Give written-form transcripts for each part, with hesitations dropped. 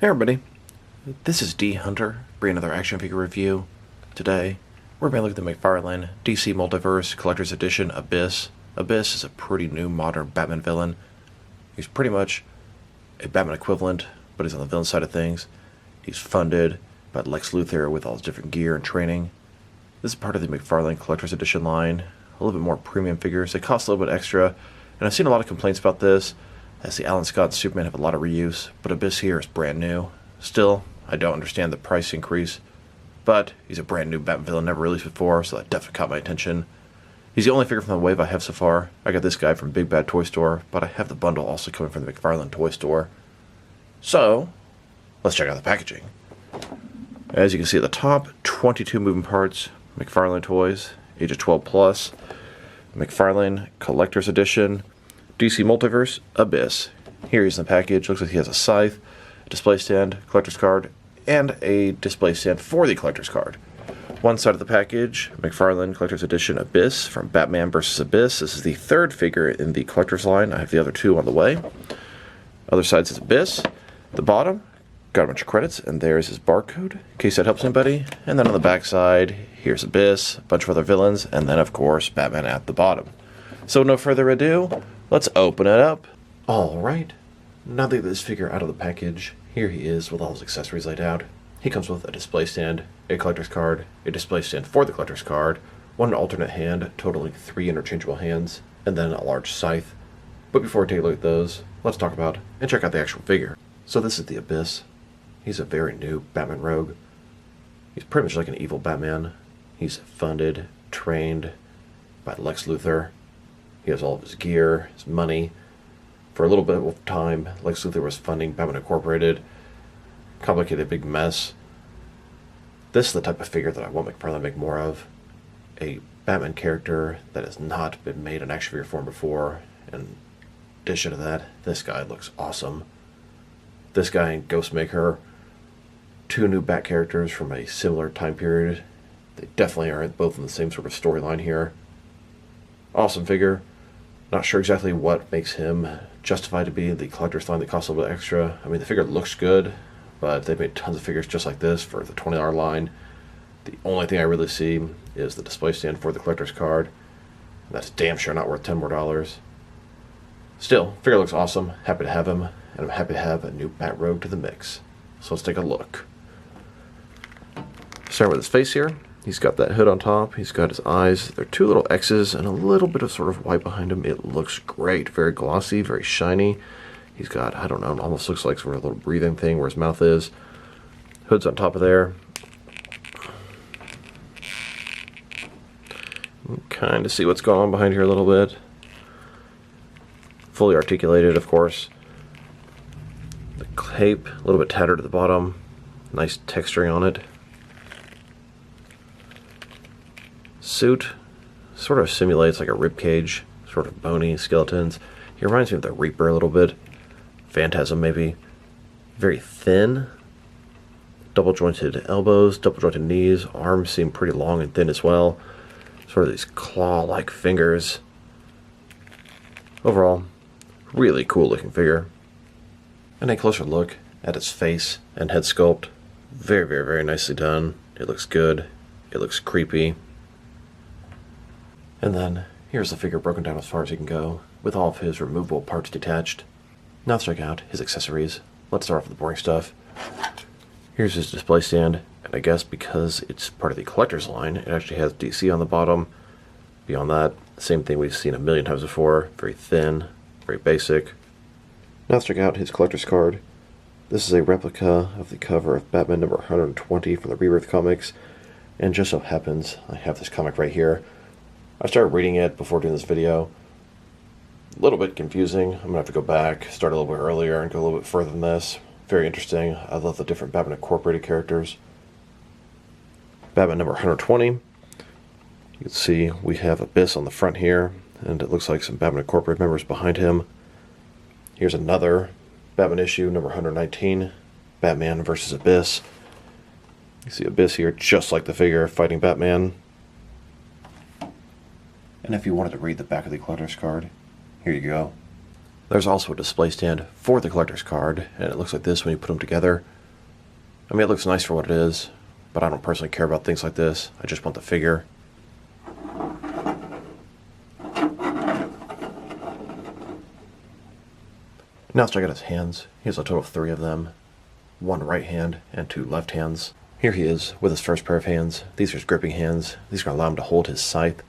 Hey everybody, this is D Hunter, bringing another action figure review. Today, we're going to look at the McFarlane DC Multiverse Collector's Edition Abyss. Abyss is a pretty new modern Batman villain. He's pretty much a Batman equivalent, but he's on the villain side of things. He's funded by Lex Luthor with all his different gear and training. This is part of the McFarlane Collector's Edition line. A little bit more premium figures. They cost a little bit extra, and I've seen a lot of complaints about this, as the Alan Scott and Superman have a lot of reuse, but Abyss here is brand new. Still, I don't understand the price increase, but he's a brand new Batman villain, never released before, so that definitely caught my attention. He's the only figure from the wave I have so far. I got this guy from Big Bad Toy Store, but I have the bundle also coming from the McFarlane Toy Store. So, let's check out the packaging. As you can see at the top, 22 moving parts, McFarlane Toys, ages 12 plus, McFarlane Collector's Edition, DC Multiverse, Abyss. Here he's in the package. Looks like he has a scythe, a display stand, collector's card, and a display stand for the collector's card. One side of the package, McFarlane Collector's Edition Abyss from Batman vs. Abyss. This is the third figure in the collector's line. I have the other two on the way. Other side says Abyss. The bottom, got a bunch of credits, and there's his barcode, in case that helps anybody. And then on the back side, here's Abyss, a bunch of other villains, and then of course Batman at the bottom. So no further ado, let's open it up. Alright, now that I get this figure out of the package, here he is with all his accessories laid out. He comes with a display stand, a collector's card, a display stand for the collector's card, one alternate hand, totaling 3 interchangeable hands, and then a large scythe. But before we take a look at those, let's talk about and check out the actual figure. So this is the Abyss. He's a very new Batman rogue. He's pretty much like an evil Batman. He's funded, trained by Lex Luthor. He has all of his gear, his money. For a little bit of time, Lex Luthor was funding Batman Incorporated. Complicated big mess. This is the type of figure that I want McFarlane to make more of. A Batman character that has not been made in action figure form before. In addition to that, this guy looks awesome. This guy and Ghostmaker, two new Bat characters from a similar time period. They definitely are both in the same sort of storyline here. Awesome figure. Not sure exactly what makes him justified to be the collector's line that costs a little bit extra. I mean, the figure looks good, but they've made tons of figures just like this for the $20 line. The only thing I really see is the display stand for the collector's card. And that's damn sure not worth $10 more. Still, figure looks awesome. Happy to have him, and I'm happy to have a new Bat Rogue to the mix. So let's take a look. Starting with his face here. He's got that hood on top, he's got his eyes, there are two little X's and a little bit of sort of white behind him. It looks great, very glossy, very shiny. He's got, I don't know, it almost looks like sort of a little breathing thing where his mouth is. Hood's on top of there. Kind of see what's going on behind here a little bit. Fully articulated, of course. The cape, a little bit tattered at the bottom. Nice texturing on it. Suit sort of simulates like a ribcage, sort of bony skeletons. He reminds me of the Reaper a little bit. Phantasm maybe. Very thin. Double jointed elbows, double jointed knees. Arms seem pretty long and thin as well. Sort of these claw-like fingers. Overall, really cool looking figure. And a closer look at its face and head sculpt. Very, very, very nicely done. It looks good. It looks creepy. And then, here's the figure broken down as far as he can go, with all of his removable parts detached. Now let's check out his accessories. Let's start off with the boring stuff. Here's his display stand, and I guess because it's part of the collector's line, it actually has DC on the bottom. Beyond that, same thing we've seen a million times before. Very thin, very basic. Now let's check out his collector's card. This is a replica of the cover of Batman number 120 from the Rebirth comics, and just so happens I have this comic right here. I started reading it before doing this video. A little bit confusing. I'm going to have to go back, start a little bit earlier, and go a little bit further than this. Very interesting. I love the different Batman Incorporated characters. Batman number 120. You can see we have Abyss on the front here, and it looks like some Batman Incorporated members behind him. Here's another Batman issue, number 119, Batman vs. Abyss. You see Abyss here, just like the figure, fighting Batman. And if you wanted to read the back of the collector's card, here you go. There's also a display stand for the collector's card, and it looks like this when you put them together. I mean, it looks nice for what it is, but I don't personally care about things like this. I just want the figure. Now let's check out his hands. He has a total of 3 of them. 1 right hand and 2 left hands. Here he is with his first pair of hands. These are his gripping hands. These are going to allow him to hold his scythe.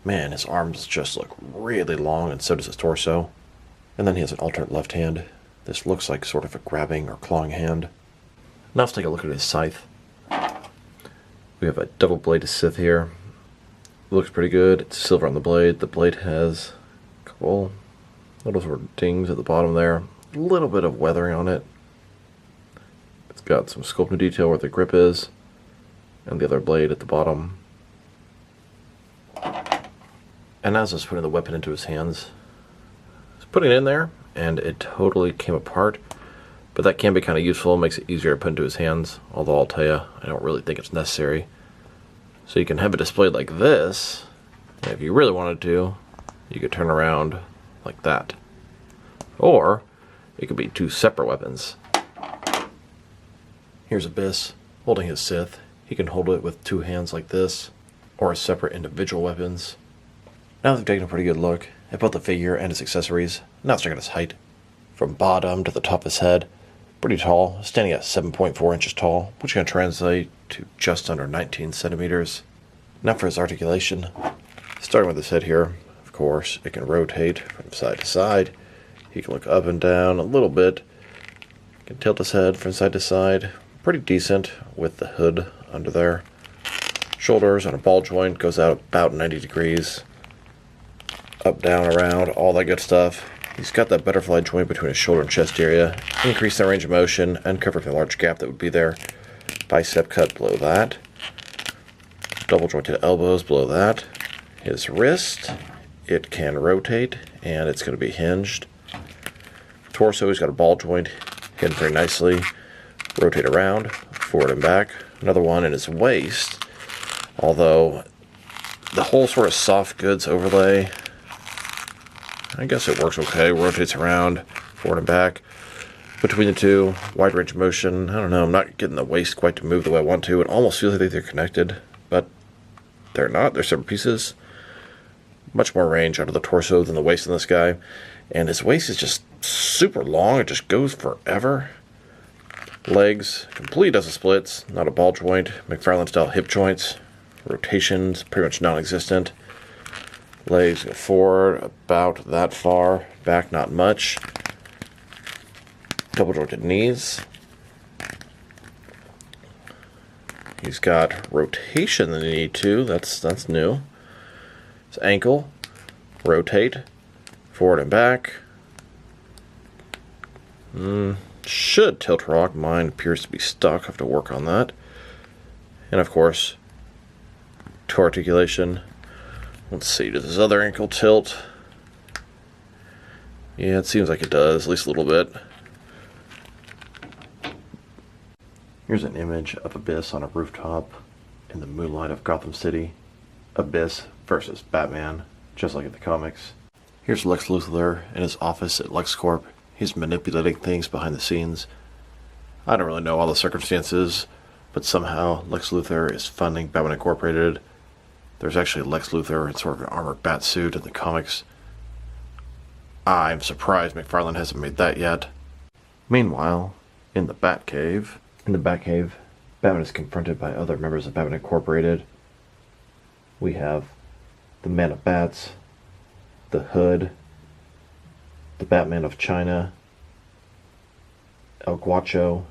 Man, his arms just look really long, and so does his torso. And then he has an alternate left hand. This looks like sort of a grabbing or clawing hand. Now let's take a look at his scythe. We have a double-bladed scythe here. It looks pretty good. It's silver on the blade. The blade has a couple little sort of dings at the bottom there. A little bit of weathering on it. It's got some sculpting detail where the grip is, and the other blade at the bottom. And as I was putting the weapon into his hands, I was putting it in there, and it totally came apart. But that can be kind of useful. It makes it easier to put into his hands, although I'll tell you, I don't really think it's necessary. So you can have it displayed like this, and if you really wanted to, you could turn around like that. Or it could be 2 separate weapons. Here's Abyss holding his scythe. He can hold it with 2 hands like this, or as separate individual weapons. Now that we've taken a pretty good look at both the figure and his accessories, now let's check out his height. From bottom to the top of his head, pretty tall, standing at 7.4 inches tall, which is going to translate to just under 19 centimeters. Now for his articulation. Starting with his head here, of course, it can rotate from side to side. He can look up and down a little bit. He can tilt his head from side to side. Pretty decent with the hood under there. Shoulders on a ball joint, goes out about 90 degrees. Up, down, around, all that good stuff. He's got that butterfly joint between his shoulder and chest area. Increase the range of motion and cover the large gap that would be there. Bicep cut below that. Double jointed elbows below that. His wrist, it can rotate and it's going to be hinged. Torso, he's got a ball joint hidden very nicely. Rotate around, forward and back. Another one in his waist, although the whole sort of soft goods overlay, I guess it works okay. Rotates around, forward and back. Between the two, wide range of motion. I don't know, I'm not getting the waist quite to move the way I want to. It almost feels like they're connected, but they're not. They're separate pieces. Much more range out of the torso than the waist in this guy. And his waist is just super long. It just goes forever. Legs, complete dozen splits, not a ball joint. McFarlane style hip joints. Rotations, pretty much non-existent. Legs go forward about that far. Back, not much. Double jointed knees. He's got rotation in the knee too. That's new. His ankle, rotate, forward and back. Should tilt rock. Mine appears to be stuck. I have to work on that. And of course, toe articulation. Let's see, does his other ankle tilt? Yeah, it seems like it does, at least a little bit. Here's an image of Abyss on a rooftop in the moonlight of Gotham City. Abyss versus Batman, just like in the comics. Here's Lex Luthor in his office at LexCorp. He's manipulating things behind the scenes. I don't really know all the circumstances, but somehow Lex Luthor is funding Batman Incorporated. There's actually Lex Luthor in sort of an armored bat suit in the comics. I'm surprised McFarlane hasn't made that yet. Meanwhile, in the Batcave, Batman is confronted by other members of Batman Incorporated. We have the Man of Bats, the Hood, the Batman of China, El Guacho,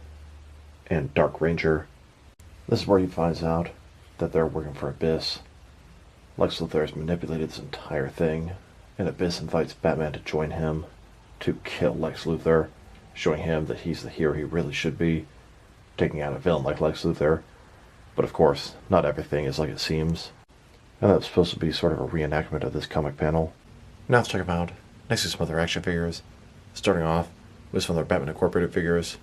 and Dark Ranger. This is where he finds out that they're working for Abyss. Lex Luthor has manipulated this entire thing, and Abyss invites Batman to join him to kill Lex Luthor, showing him that he's the hero he really should be, taking out a villain like Lex Luthor. But of course, not everything is like it seems. And that's supposed to be sort of a reenactment of this comic panel. Now let's check them out. Next to some other action figures. Starting off with some other Batman Incorporated figures.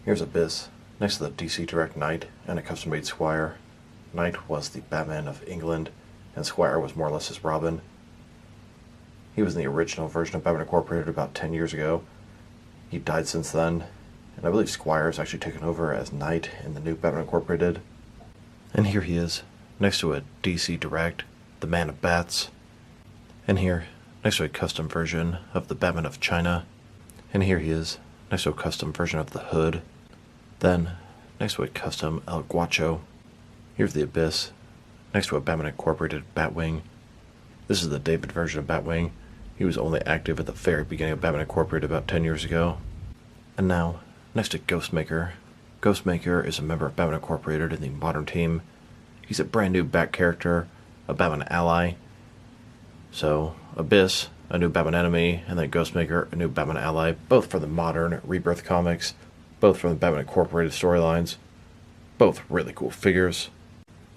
Here's Abyss, next to the DC Direct Knight and a custom-made Squire. Knight was the Batman of England, and Squire was more or less his Robin. He was in the original version of Batman Incorporated about 10 years ago. He died since then, and I believe Squire's actually taken over as Knight in the new Batman Incorporated. And here he is, next to a DC Direct, the Man of Bats. And here, next to a custom version of the Batman of China. And here he is, next to a custom version of the Hood. Then, next to a custom El Guacho. Here's the Abyss, next to a Batman Incorporated Batwing. This is the David version of Batwing. He was only active at the very beginning of Batman Incorporated about 10 years ago. And now, next to Ghostmaker. Ghostmaker is a member of Batman Incorporated in the modern team. He's a brand new Bat character, a Batman ally. So, Abyss, a new Batman enemy, and then Ghostmaker, a new Batman ally, both from the modern Rebirth comics, both from the Batman Incorporated storylines. Both really cool figures.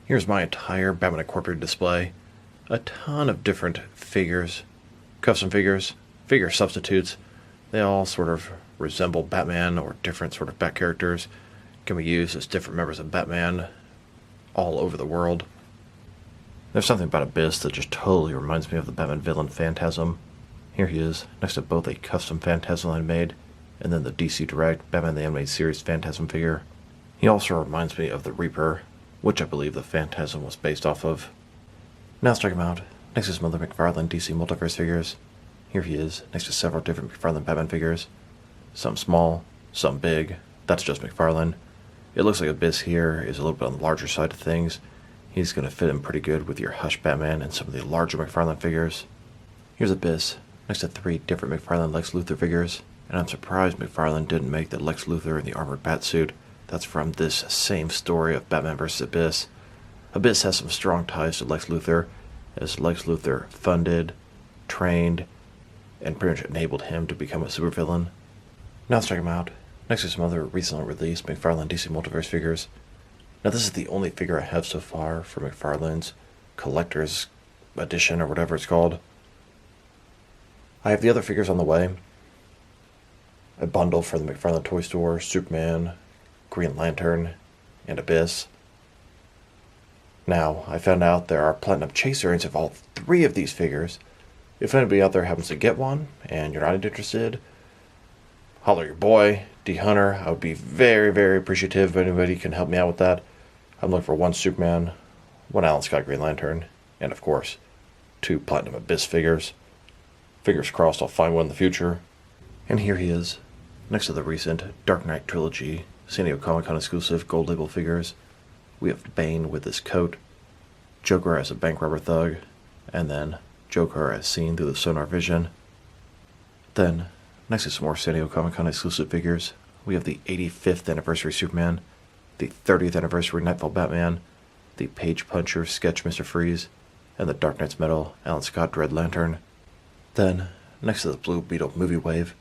Here's my entire Batman Incorporated display. A ton of different figures, custom figures, figure substitutes. They all sort of resemble Batman or different sort of Bat characters. Can be used as different members of Batman all over the world. There's something about Abyss that just totally reminds me of the Batman villain Phantasm. Here he is, next to both a custom Phantasm I made, and then the DC Direct Batman the Animated Series Phantasm figure. He also reminds me of the Reaper, which I believe the Phantasm was based off of. Now let's check him out, next to some other McFarlane DC Multiverse figures. Here he is, next to several different McFarlane Batman figures. Some small, some big, that's just McFarlane. It looks like Abyss here is a little bit on the larger side of things. He's going to fit in pretty good with your Hush Batman and some of the larger McFarlane figures. Here's Abyss, next to 3 different McFarlane Lex Luthor figures, and I'm surprised McFarlane didn't make the Lex Luthor in the armored batsuit. That's from this same story of Batman vs. Abyss. Abyss has some strong ties to Lex Luthor, as Lex Luthor funded, trained, and pretty much enabled him to become a supervillain. Now let's check him out, next to some other recently released McFarlane DC Multiverse figures. Now this is the only figure I have so far for McFarlane's Collector's Edition, or whatever it's called. I have the other figures on the way. A bundle for the McFarlane Toy Store, Superman, Green Lantern, and Abyss. Now, I found out there are Platinum Chase variants of all 3 of these figures. If anybody out there happens to get one, and you're not interested, holler your boy, D Hunter. I would be very, very appreciative if anybody can help me out with that. I'm looking for 1 Superman, 1 Alan Scott Green Lantern, and of course, 2 Platinum Abyss figures. Fingers crossed I'll find one in the future. And here he is, next to the recent Dark Knight Trilogy, San Diego Comic-Con exclusive gold label figures. We have Bane with his coat, Joker as a bank robber thug, and then Joker as seen through the sonar vision. Then, next to some more San Diego Comic-Con exclusive figures, we have the 85th anniversary Superman, the 30th anniversary Nightfall Batman, the Page Puncher sketch Mr. Freeze, and the Dark Knight's Metal Alan Scott Dread Lantern. Then, next to the Blue Beetle movie wave,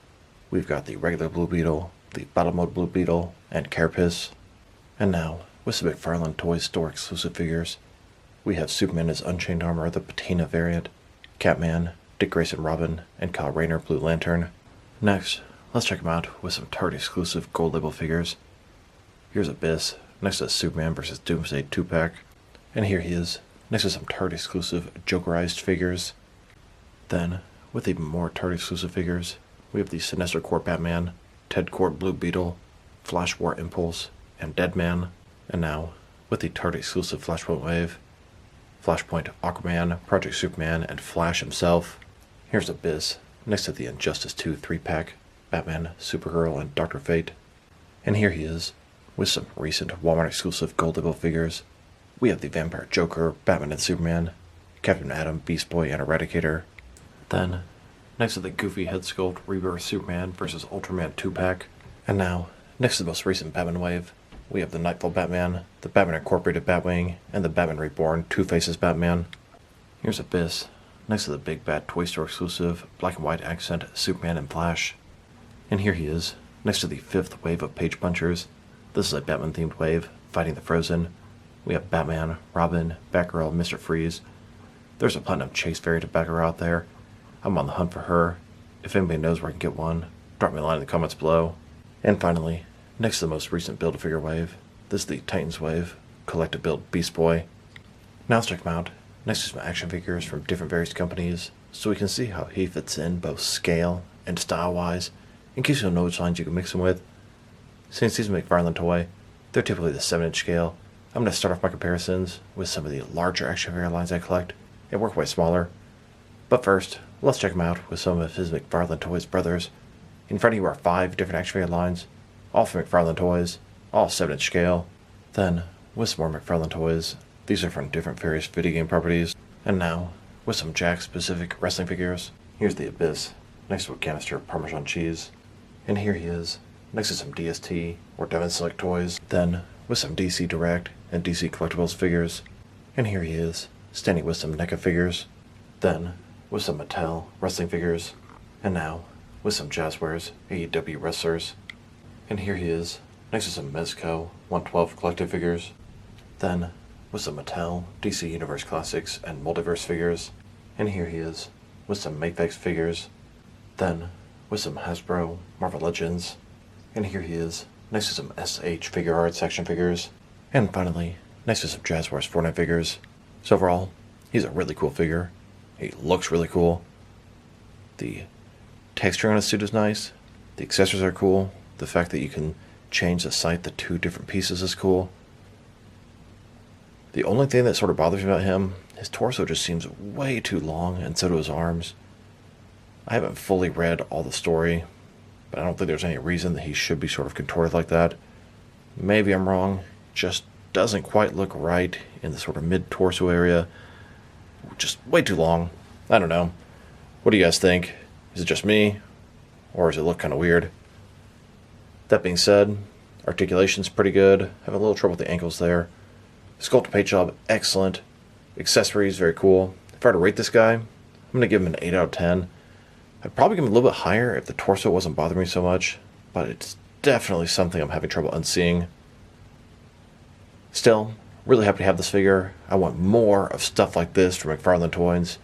we've got the regular Blue Beetle, the Battle Mode Blue Beetle, and Carapace. And now, with some McFarlane Toys Store exclusive figures, we have Superman as Unchained Armor, the Patina variant, Catman, Dick Grayson Robin, and Kyle Rayner Blue Lantern. Next, let's check them out with some Target exclusive gold label figures. Here's Abyss, next to Superman vs. Doomsday 2-pack. And here he is, next to some Target exclusive Jokerized figures. Then, with even more Target exclusive figures, we have the Sinestro Corps Batman, Ted Corps Blue Beetle, Flash War Impulse, and Deadman. And now, with the Target exclusive Flashpoint Wave, Flashpoint Aquaman, Project Superman, and Flash himself. Here's Abyss, next to the Injustice 2 3-pack, Batman, Supergirl, and Dr. Fate. And here he is, with some recent Walmart exclusive gold label figures. We have the Vampire Joker, Batman and Superman, Captain Atom, Beast Boy, and Eradicator. Then, next to the goofy head sculpt Rebirth Superman vs. Ultraman 2-pack. And now, next to the most recent Batman wave, we have the Nightfall Batman, the Batman Incorporated Batwing, and the Batman Reborn Two-Faces Batman. Here's Abyss, next to the Big Bad Toy Store exclusive black and white accent Superman and Flash. And here he is, next to the 5th wave of Page Punchers. This is a Batman-themed wave, fighting the Frozen. We have Batman, Robin, Batgirl, and Mr. Freeze. There's a Platinum Chase variant of Batgirl out there. I'm on the hunt for her. If anybody knows where I can get one, drop me a line in the comments below. And finally, next to the most recent Build-A-Figure wave, this is the Titans wave, Collect-A-Build Beast Boy. Now let's check them out, next to some action figures from different various companies, so we can see how he fits in both scale and style-wise, in case you don't know which lines you can mix him with. Since he's a McFarlane toy, they're typically the 7-inch scale. I'm going to start off my comparisons with some of the larger action figure lines I collect and work way smaller. But first, let's check him out with some of his McFarlane Toys brothers. In front of you are 5 different action figure lines, all from McFarlane Toys, all 7-inch scale. Then, with some more McFarlane Toys, these are from different various video game properties. And now, with some Jack-specific wrestling figures, here's the Abyss, next to a canister of Parmesan cheese. And here he is, next to some DST or Devon Select toys. Then, with some DC Direct and DC Collectibles figures. And here he is, standing with some NECA figures. Then, with some Mattel wrestling figures. And now, with some Jazzwares AEW wrestlers. And here he is, next to some Mezco 112 collective figures. Then, with some Mattel DC Universe Classics and Multiverse figures. And here he is, with some Mafex figures. Then, with some Hasbro Marvel Legends. And here he is, next to some SH Figure Arts action figures. And finally, next to some Jazzwares Fortnite figures. So overall, he's a really cool figure. He looks really cool. The texture on his suit is nice. The accessories are cool. The fact that you can change the sight to 2 different pieces is cool. The only thing that sort of bothers me about him, his torso just seems way too long, and so do his arms. I haven't fully read all the story, but I don't think there's any reason that he should be sort of contorted like that. Maybe I'm wrong. Just doesn't quite look right in the sort of mid-torso area. Just way too long. I don't know. What do you guys think? Is it just me? Or does it look kind of weird? That being said, articulation's pretty good. Having a little trouble with the ankles there. Sculpt and paint job, excellent. Accessories, very cool. If I were to rate this guy, I'm going to give him an 8 out of 10. I'd probably give him a little bit higher if the torso wasn't bothering me so much, but it's definitely something I'm having trouble unseeing. Still, really happy to have this figure. I want more of stuff like this from McFarlane Toys.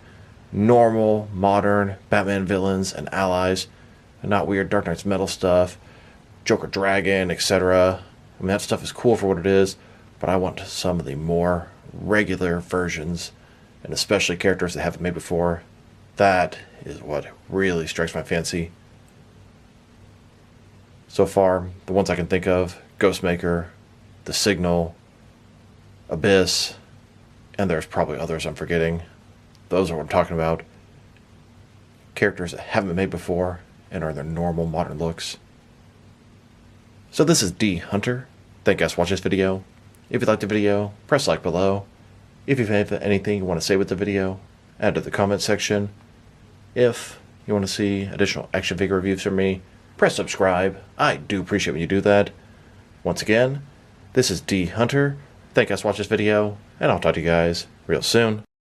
Normal, modern Batman villains and allies, and not weird Dark Knight's Metal stuff, Joker Dragon, etc. I mean, that stuff is cool for what it is, but I want some of the more regular versions, and especially characters that haven't made before. That is what really strikes my fancy. So far, the ones I can think of, Ghostmaker, The Signal, Abyss, and there's probably others I'm forgetting. Those are what I'm talking about. Characters that haven't been made before and are their normal modern looks. So this is D Hunter. Thank you guys for watching this video. If you liked the video, press like below. If you have anything you want to say with the video, add to the comment section. If you want to see additional action figure reviews from me, press subscribe. I do appreciate when you do that. Once again, this is D Hunter. Thank you guys for watching this video, and I'll talk to you guys real soon.